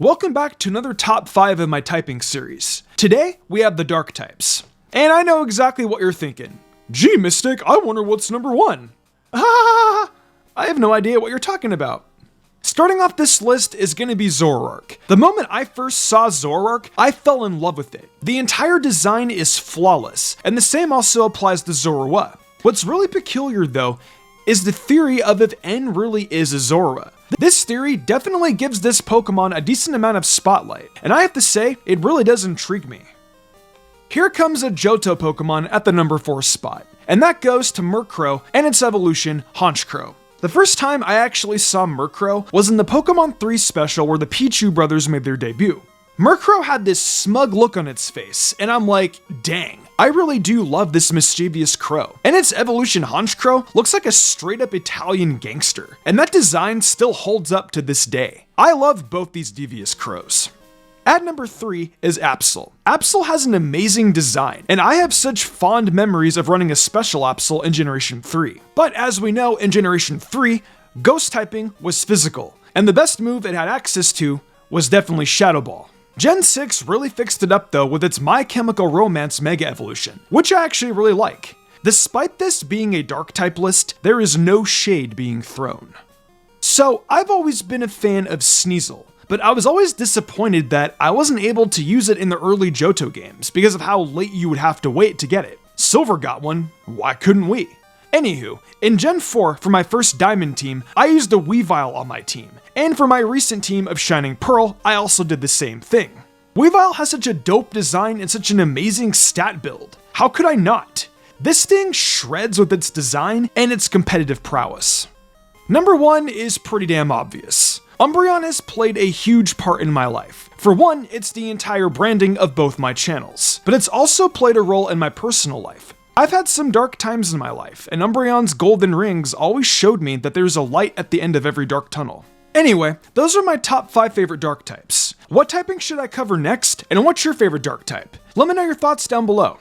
Welcome back to another top 5 of my typing series. Today, we have the dark types. And I know exactly what you're thinking. Gee, Mystic, I wonder what's number 1. I have no idea what you're talking about. Starting off this list is going to be Zorark. The moment I first saw Zorark, I fell in love with it. The entire design is flawless, and the same also applies to Zorua. What's really peculiar though, is the theory of if N really is a Zorua. This theory definitely gives this Pokemon a decent amount of spotlight, and I have to say, it really does intrigue me. Here comes a Johto Pokemon at the number 4 spot, and that goes to Murcrow and its evolution, Honchkrow. The first time I actually saw Murcrow was in the Pokemon 3 special where the Pichu brothers made their debut. Murcrow had this smug look on its face, and I'm like, dang, I really do love this mischievous crow. And its evolution Honchkrow looks like a straight up Italian gangster, and that design still holds up to this day. I love both these devious crows. At number 3 is Absol. Absol has an amazing design, and I have such fond memories of running a special Absol in Generation 3. But as we know, in Generation 3, Ghost typing was physical, and the best move it had access to was definitely Shadow Ball. Gen 6 really fixed it up though with its My Chemical Romance Mega Evolution, which I actually really like. Despite this being a dark type list, there is no shade being thrown. So I've always been a fan of Sneasel, but I was always disappointed that I wasn't able to use it in the early Johto games because of how late you would have to wait to get it. Silver got one, why couldn't we? Anywho, in Gen 4, for my first Diamond team, I used a Weevil on my team, and for my recent team of Shining Pearl, I also did the same thing. Weevil has such a dope design and such an amazing stat build. How could I not? This thing shreds with its design and its competitive prowess. Number 1 is pretty damn obvious. Umbreon has played a huge part in my life. For one, it's the entire branding of both my channels, but it's also played a role in my personal life. I've had some dark times in my life, and Umbreon's golden rings always showed me that there's a light at the end of every dark tunnel. Anyway, those are my top 5 favorite dark types. What typing should I cover next, and what's your favorite dark type? Let me know your thoughts down below.